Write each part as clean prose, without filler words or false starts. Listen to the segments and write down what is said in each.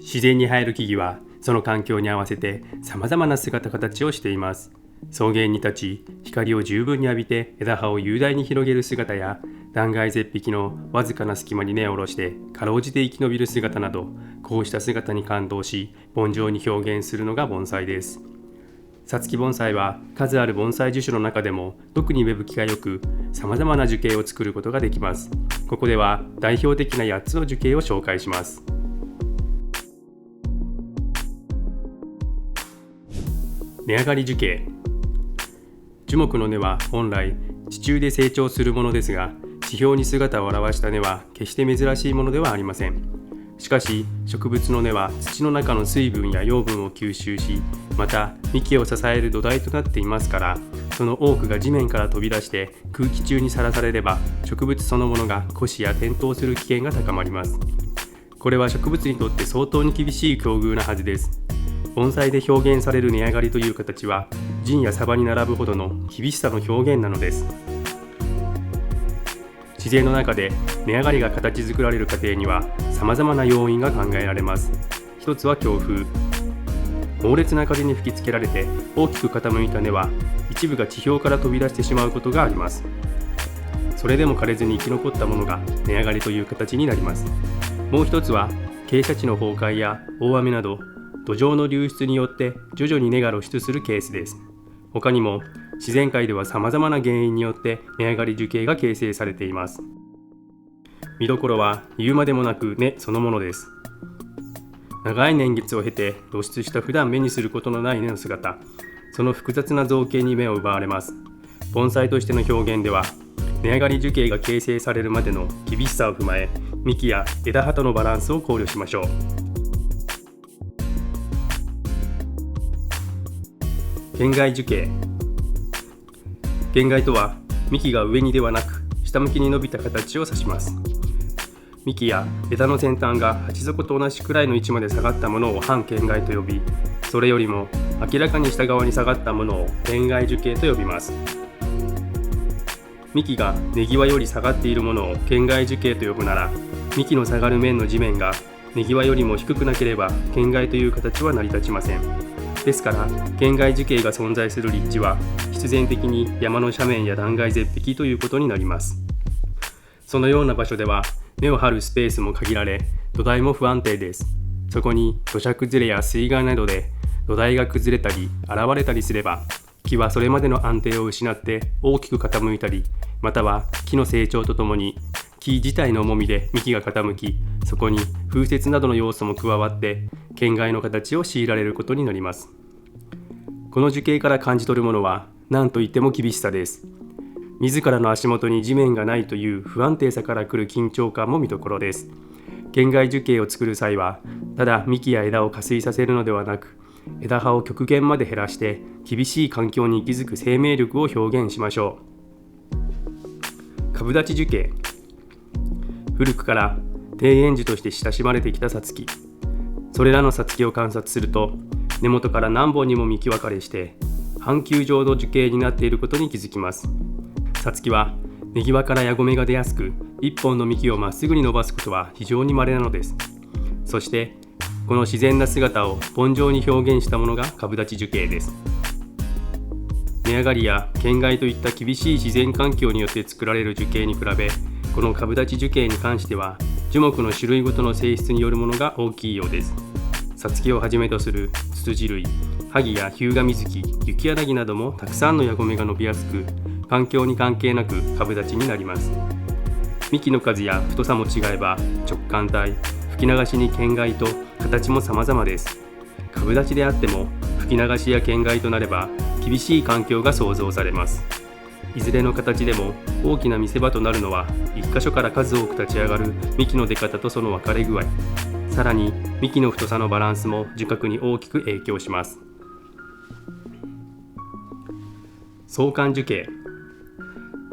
自然に生える木々はその環境に合わせて様々な姿形をしています。草原に立ち、光を十分に浴びて枝葉を雄大に広げる姿や、断崖絶壁のわずかな隙間に根を下ろしてかろうじて生き延びる姿など、こうした姿に感動し盆上に表現するのが盆栽です。さつき盆栽は数ある盆栽樹種の中でも特に芽吹きが良く、様々な樹形を作ることができます。ここでは代表的な8つの樹形を紹介します。根上がり樹形。樹木の根は本来地中で成長するものですが、地表に姿を現した根は決して珍しいものではありません。しかし植物の根は土の中の水分や養分を吸収し、また幹を支える土台となっていますから、その多くが地面から飛び出して空気中にさらされれば、植物そのものが枯死や転倒する危険が高まります。これは植物にとって相当に厳しい境遇なはずです。盆栽で表現される根上がりという形は、陣やサバに並ぶほどの厳しさの表現なのです。自然の中で根上がりが形作られる過程には様々な要因が考えられます。一つは強風。猛烈な風に吹きつけられて大きく傾いた根は一部が地表から飛び出してしまうことがあります。それでも枯れずに生き残ったものが根上がりという形になります。もう一つは傾斜地の崩壊や大雨など、土壌の流出によって徐々に根が露出するケースです。他にも自然界では様々な原因によって根上がり樹形が形成されています。見どころは言うまでもなく根そのものです。長い年月を経て露出した普段目にすることのない根の姿、その複雑な造形に目を奪われます。盆栽としての表現では、根上がり樹形が形成されるまでの厳しさを踏まえ、幹や枝葉とのバランスを考慮しましょう。懸崖樹形。懸崖とは幹が上にではなく下向きに伸びた形を指します。幹や枝の先端が鉢底と同じくらいの位置まで下がったものを半懸崖と呼び、それよりも明らかに下側に下がったものを天崖樹形と呼びます。幹が根際より下がっているものを懸崖樹形と呼ぶなら、幹の下がる面の地面が根際よりも低くなければ懸崖という形は成り立ちません。ですから懸崖樹形が存在する立地は必然的に山の斜面や断崖絶壁ということになります。そのような場所では根を張るスペースも限られ、土台も不安定です。そこに土砂崩れや水害などで土台が崩れたり現れたりすれば、木はそれまでの安定を失って大きく傾いたり、または木の成長とともに木自体の重みで幹が傾き、そこに風雪などの要素も加わって懸崖の形を強いられることになります。この樹形から感じ取るものは何といっても厳しさです。自らの足元に地面がないという不安定さから来る緊張感も見どころです。懸崖樹形を作る際は、ただ幹や枝を下垂させるのではなく、枝葉を極限まで減らして厳しい環境に息づく生命力を表現しましょう。株立ち樹形。古くから庭園樹として親しまれてきたさつき。それらのさつきを観察すると、根元から何本にも幹分かれして半球状の樹形になっていることに気づきます。さつきは根際から矢込が出やすく、一本の幹をまっすぐに伸ばすことは非常に稀なのです。そしてこの自然な姿を盆上に表現したものが株立ち樹形です。根上がりや懸崖といった厳しい自然環境によって作られる樹形に比べ、この株立ち樹形に関しては樹木の種類ごとの性質によるものが大きいようです。さつきをはじめとするツツジ類、ハギや日向水木、雪柳などもたくさんの矢込が伸びやすく、環境に関係なく株立ちになります。幹の数や太さも違えば直管体、吹き流しに懸崖と形も様々です。株立ちであっても吹き流しや懸崖となれば厳しい環境が想像されます。いずれの形でも大きな見せ場となるのは、一箇所から数多く立ち上がる幹の出方とその分かれ具合、さらに幹の太さのバランスも樹角に大きく影響します。相関樹形。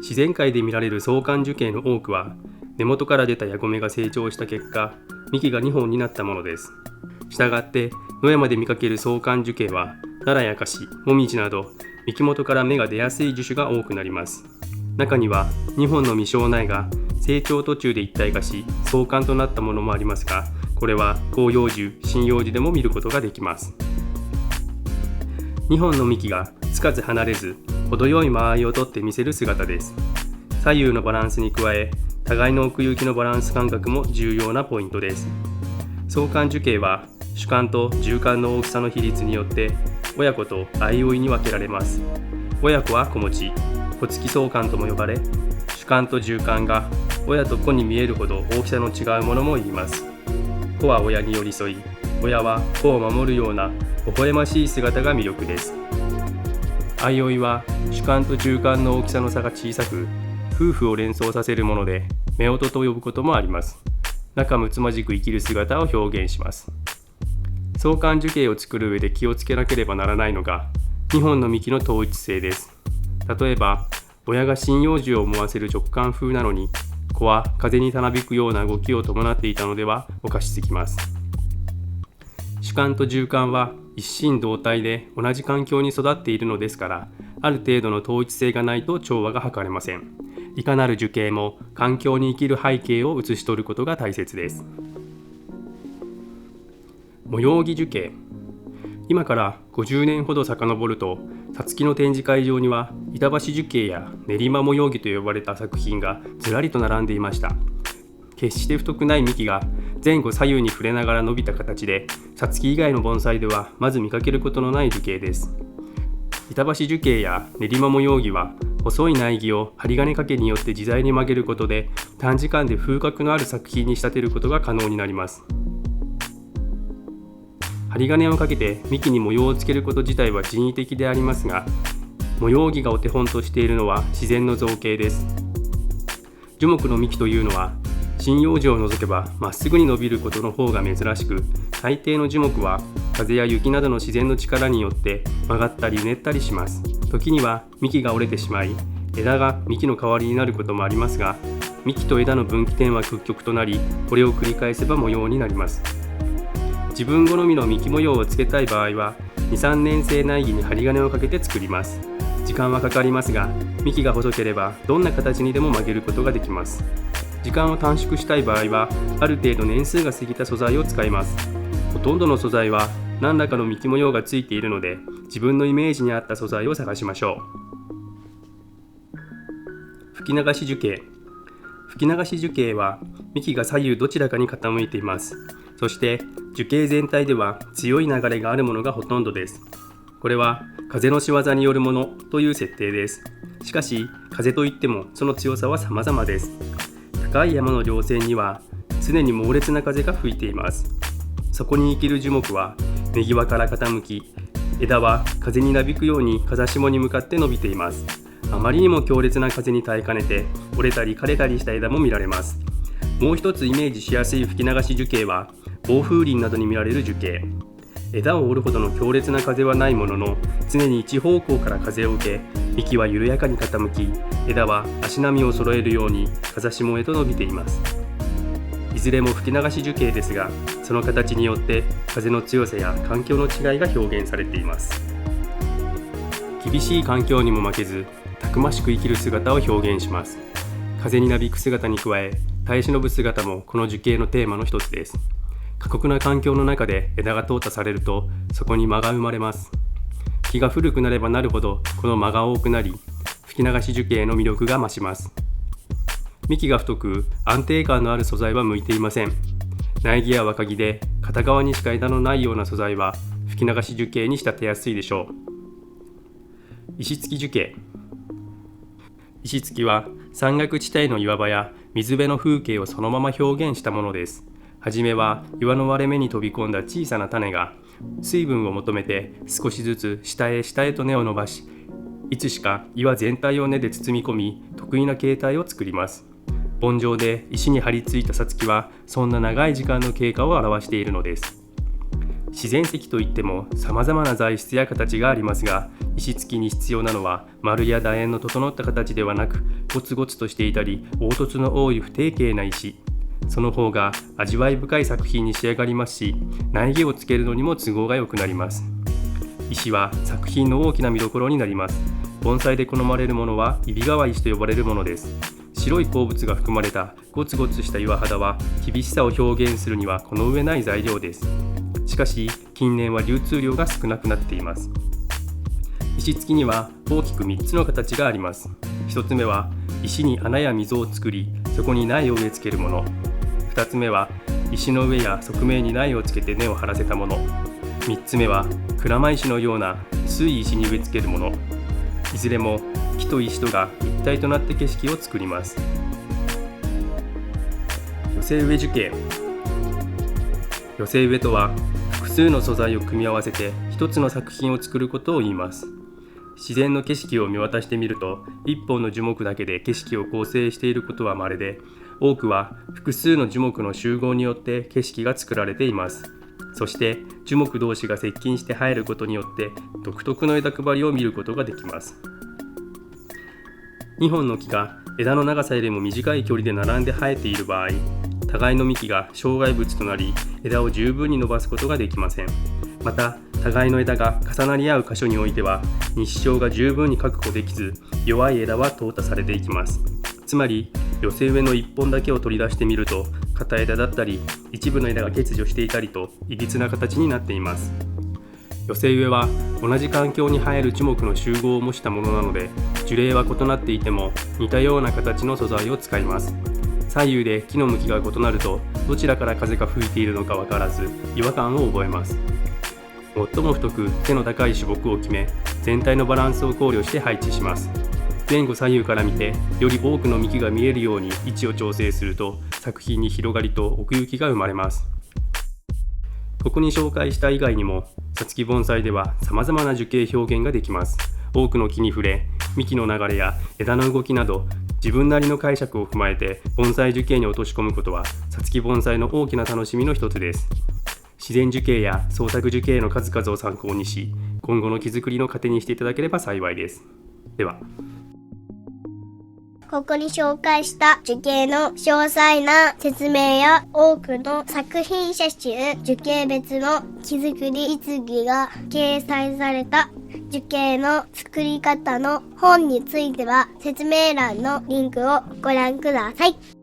自然界で見られる相関樹形の多くは、根元から出た矢込が成長した結果、幹が2本になったものです。したがって野山で見かける相関樹形は、奈良やカシ、モミジなど幹元から芽が出やすい樹種が多くなります。中には2本の未生苗が成長途中で一体化し相関となったものもありますが、これは広葉樹、針葉樹でも見ることができます。2本の幹がつかず離れず、程よい間合いをとって見せる姿です。左右のバランスに加え、互いの奥行きのバランス感覚も重要なポイントです。相関樹形は主幹と縦幹の大きさの比率によって親子と相生いに分けられます。親子は子持ち、子付き相関とも呼ばれ、主幹と縦幹が親と子に見えるほど大きさの違うものも言います。子は親に寄り添い、親は子を守るような微笑ましい姿が魅力です。相生いは主幹と縦幹の大きさの差が小さく、夫婦を連想させるもので、夫婦と呼ぶこともあります。仲睦まじく生きる姿を表現します。相関樹形を作る上で気をつけなければならないのが、2本の幹の統一性です。例えば、親が針葉樹を思わせる直感風なのに、子は風にたなびくような動きを伴っていたのではおかしすぎます。主幹と縦幹は一心同体で同じ環境に育っているのですから、ある程度の統一性がないと調和が図れません。いかなる樹形も環境に生きる背景を写し取ることが大切です。模様木樹形。今から50年ほど遡ると、さつきの展示会場には板橋樹形や練馬模様木と呼ばれた作品がずらりと並んでいました。決して太くない幹が前後左右に触れながら伸びた形で、さつき以外の盆栽ではまず見かけることのない樹形です。板橋樹形や練馬模様木は細い苗木を針金掛けによって自在に曲げることで、短時間で風格のある作品に仕立てることが可能になります。針金をかけて幹に模様をつけること自体は人為的でありますが、模様木がお手本としているのは自然の造形です。樹木の幹というのは針葉樹を除けばまっすぐに伸びることの方が珍しく、大抵の樹木は風や雪などの自然の力によって曲がったりうねったりします。時には幹が折れてしまい、枝が幹の代わりになることもありますが、幹と枝の分岐点は屈曲となり、これを繰り返せば模様になります。自分好みの幹模様をつけたい場合は、2、3年生苗木に針金をかけて作ります。時間はかかりますが、幹が細ければどんな形にでも曲げることができます。時間を短縮したい場合は、ある程度年数が過ぎた素材を使います。ほとんどの素材は何らかの幹模様がついているので、自分のイメージに合った素材を探しましょう。吹き流し樹形。吹き流し樹形は幹が左右どちらかに傾いています。そして樹形全体では強い流れがあるものがほとんどです。これは風の仕業によるものという設定です。しかし風といってもその強さは様々です。高い山の稜線には常に猛烈な風が吹いています。そこに生きる樹木は根際から傾き、枝は風になびくように風下に向かって伸びています。あまりにも強烈な風に耐えかねて折れたり枯れたりした枝も見られます。もう一つイメージしやすい吹き流し樹形は暴風林などに見られる樹形。枝を折るほどの強烈な風はないものの、常に一方向から風を受け、幹は緩やかに傾き、枝は足並みを揃えるように風下へと伸びています。いずれも吹き流し樹形ですが、その形によって風の強さや環境の違いが表現されています。厳しい環境にも負けず、たくましく生きる姿を表現します。風になびく姿に加え、耐え忍ぶ姿もこの樹形のテーマの一つです。過酷な環境の中で枝が淘汰されると、そこに間が生まれます。木が古くなればなるほどこの間が多くなり、吹き流し樹形の魅力が増します。幹が太く安定感のある素材は向いていません。苗木や若木で片側にしか枝のないような素材は吹き流し樹形に仕立てやすいでしょう。石付き樹形。石付きは山岳地帯の岩場や水辺の風景をそのまま表現したものです。はじめは岩の割れ目に飛び込んだ小さな種が水分を求めて少しずつ下へ下へと根を伸ばし、いつしか岩全体を根で包み込み、得意な形態を作ります。盆状で石に張り付いたさつきはそんな長い時間の経過を表しているのです。自然石といっても様々な材質や形がありますが、石付きに必要なのは丸や楕円の整った形ではなく、ゴツゴツとしていたり凹凸の多い不定形な石。その方が味わい深い作品に仕上がりますし、苗木をつけるのにも都合が良くなります。石は作品の大きな見どころになります。盆栽で好まれるものは揖斐川石と呼ばれるものです。白い鉱物が含まれたゴツゴツした岩肌は厳しさを表現するにはこの上ない材料です。しかし近年は流通量が少なくなっています。石付きには大きく3つの形があります。1つ目は石に穴や溝を作り、そこに苗を植え付けるもの。2つ目は石の上や側面に苗をつけて根を張らせたもの。3つ目は鞍馬石のような薄い石に植え付けるもの。いずれも木と石とが一体となって景色を作ります。寄せ植え樹形。寄せ植えとは複数の素材を組み合わせて一つの作品を作ることを言います。自然の景色を見渡してみると、一本の樹木だけで景色を構成していることは稀で、多くは複数の樹木の集合によって景色が作られています。そして樹木同士が接近して生えることによって独特の枝配りを見ることができます。2本の木が枝の長さよりも短い距離で並んで生えている場合、互いの幹が障害物となり枝を十分に伸ばすことができません。また互いの枝が重なり合う箇所においては日照が十分に確保できず、弱い枝は淘汰されていきます。つまり寄せ植えの1本だけを取り出してみると、片枝だったり一部の枝が欠如していたりといびつな形になっています。寄せ植えは同じ環境に生える樹木の集合を模したものなので、樹齢は異なっていても似たような形の素材を使います。左右で木の向きが異なると、どちらから風が吹いているのか分からず違和感を覚えます。最も太く背の高い種木を決め、全体のバランスを考慮して配置します。前後左右から見てより多くの幹が見えるように位置を調整すると、作品に広がりと奥行きが生まれます。ここに紹介した以外にも、さつき盆栽では様々な樹形表現ができます。多くの木に触れ、幹の流れや枝の動きなど自分なりの解釈を踏まえて盆栽樹形に落とし込むことは、さつき盆栽の大きな楽しみの一つです。自然樹形や創作樹形の数々を参考にし、今後の木作りの糧にしていただければ幸いです。では、ここに紹介した樹形の詳細な説明や多くの作品写真、樹形別の木作り実技が掲載された樹形の作り方の本については、説明欄のリンクをご覧ください。